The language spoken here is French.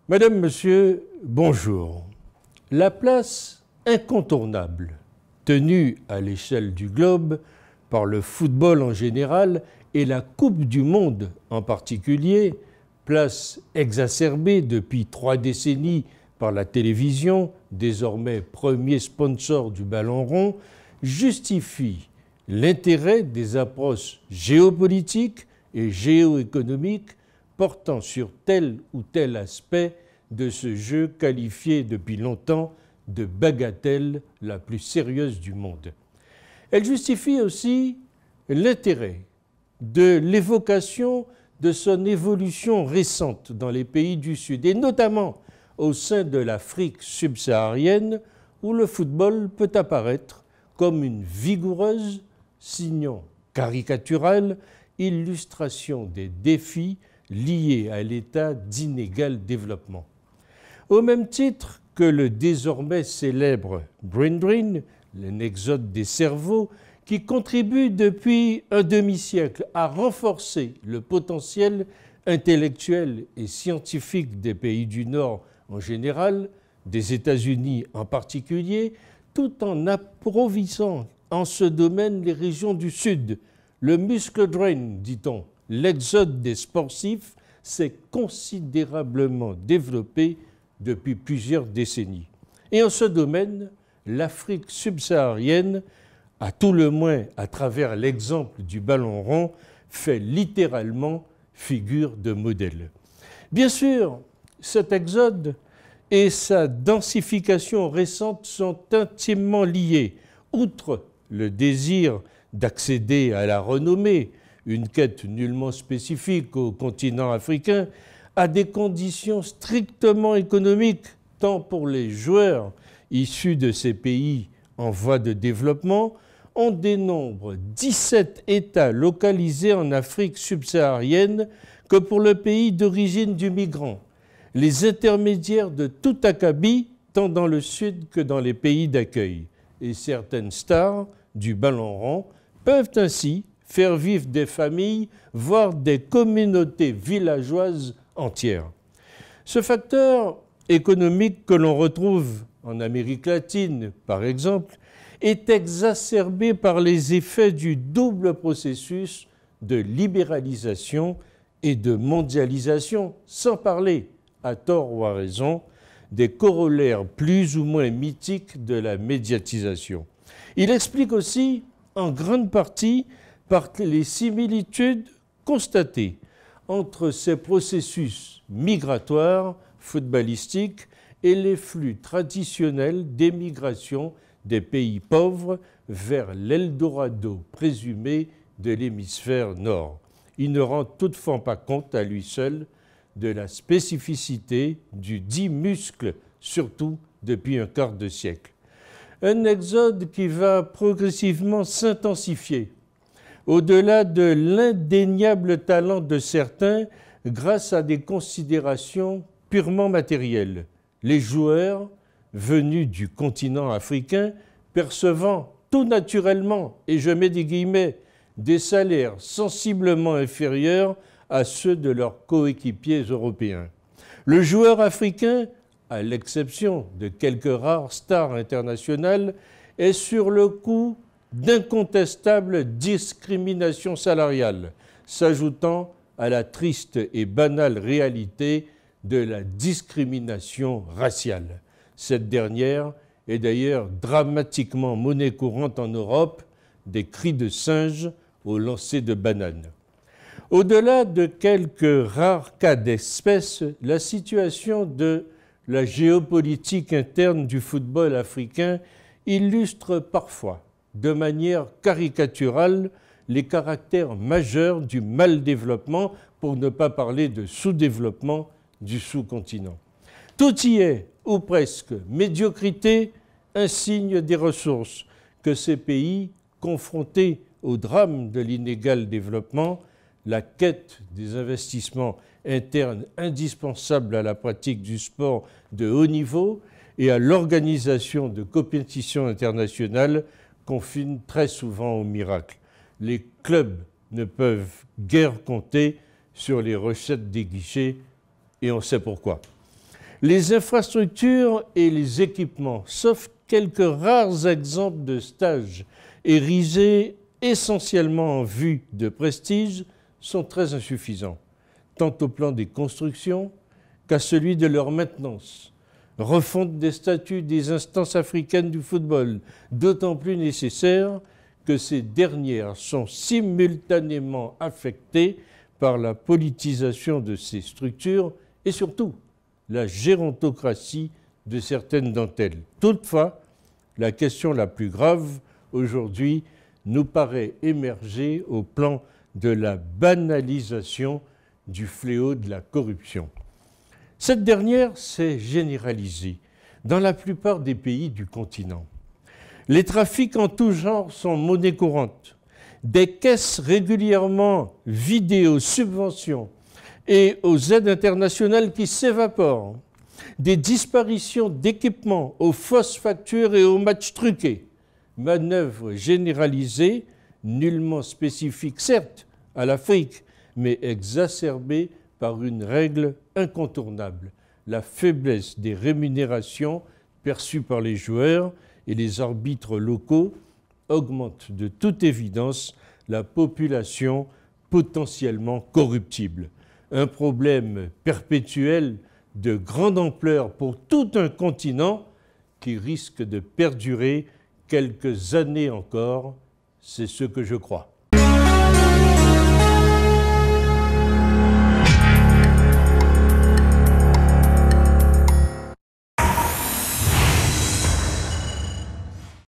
Madame, Monsieur, bonjour. La place incontournable tenue à l'échelle du globe par le football en général et la Coupe du Monde en particulier, place exacerbée depuis 3 décennies par la télévision, désormais premier sponsor du ballon rond, justifie l'intérêt des approches géopolitiques et géoéconomiques portant sur tel ou tel aspect de ce jeu qualifié depuis longtemps de bagatelle la plus sérieuse du monde. Elle justifie aussi l'intérêt de l'évocation de son évolution récente dans les pays du Sud, et notamment au sein de l'Afrique subsaharienne, où le football peut apparaître comme une vigoureuse, sinon caricaturale, illustration des défis liés à l'état d'inégal développement. Au même titre que le désormais célèbre Brain Drain, l'exode des cerveaux, qui contribue depuis un demi-siècle à renforcer le potentiel intellectuel et scientifique des pays du Nord en général, des États-Unis en particulier, tout en approvissionnant en ce domaine les régions du Sud. Le muscle drain, dit-on, l'exode des sportifs, s'est considérablement développé depuis plusieurs décennies. Et en ce domaine, l'Afrique subsaharienne, à tout le moins à travers l'exemple du ballon rond, fait littéralement figure de modèle. Bien sûr, cet exode et sa densification récente sont intimement liés, outre le désir d'accéder à la renommée, une quête nullement spécifique au continent africain, à des conditions strictement économiques, tant pour les joueurs issus de ces pays en voie de développement. On dénombre 17 États localisés en Afrique subsaharienne que pour le pays d'origine du migrant. Les intermédiaires de tout acabit, tant dans le sud que dans les pays d'accueil. Et certaines stars du ballon rond peuvent ainsi faire vivre des familles, voire des communautés villageoises entières. Ce facteur économique que l'on retrouve en Amérique latine, par exemple, est exacerbé par les effets du double processus de libéralisation et de mondialisation, sans parler, à tort ou à raison, des corollaires plus ou moins mythiques de la médiatisation. Il explique aussi, en grande partie, par les similitudes constatées entre ces processus migratoires footballistiques et les flux traditionnels d'émigration des pays pauvres vers l'Eldorado présumé de l'hémisphère nord. Il ne rend toutefois pas compte à lui seul de la spécificité du dit muscle, surtout depuis un quart de siècle. Un exode qui va progressivement s'intensifier, au-delà de l'indéniable talent de certains, grâce à des considérations purement matérielles. Les joueurs venus du continent africain, percevant tout naturellement, et je mets des guillemets, des salaires sensiblement inférieurs à ceux de leurs coéquipiers européens. Le joueur africain, à l'exception de quelques rares stars internationales, est sur le coup d'incontestables discriminations salariales, s'ajoutant à la triste et banale réalité de la discrimination raciale. Cette dernière est d'ailleurs dramatiquement monnaie courante en Europe, des cris de singe au lancer de bananes. Au-delà de quelques rares cas d'espèce, la situation de la géopolitique interne du football africain illustre parfois, de manière caricaturale, les caractères majeurs du mal-développement, pour ne pas parler de sous-développement du sous-continent. Tout y est, ou presque, médiocrité, insigne des ressources que ces pays, confrontés au drame de l'inégal développement, la quête des investissements internes indispensables à la pratique du sport de haut niveau et à l'organisation de compétitions internationales, confinent très souvent au miracle. Les clubs ne peuvent guère compter sur les recettes des guichets, et on sait pourquoi. Les infrastructures et les équipements, sauf quelques rares exemples de stages érigés essentiellement en vue de prestige, sont très insuffisants, tant au plan des constructions qu'à celui de leur maintenance. Refonte des statuts des instances africaines du football, d'autant plus nécessaire que ces dernières sont simultanément affectées par la politisation de ces structures et surtout la gérontocratie de certaines d'entre elles. Toutefois, la question la plus grave aujourd'hui nous paraît émerger au plan de la banalisation du fléau de la corruption. Cette dernière s'est généralisée dans la plupart des pays du continent. Les trafics en tout genre sont monnaie courante. Des caisses régulièrement vidées aux subventions et aux aides internationales qui s'évaporent. Des disparitions d'équipements aux fausses factures et aux matchs truqués. Manœuvres généralisées, nullement spécifiques certes à l'Afrique, mais exacerbées par une règle incontournable, la faiblesse des rémunérations perçues par les joueurs et les arbitres locaux augmente de toute évidence la population potentiellement corruptible. Un problème perpétuel de grande ampleur pour tout un continent qui risque de perdurer quelques années encore, c'est ce que je crois.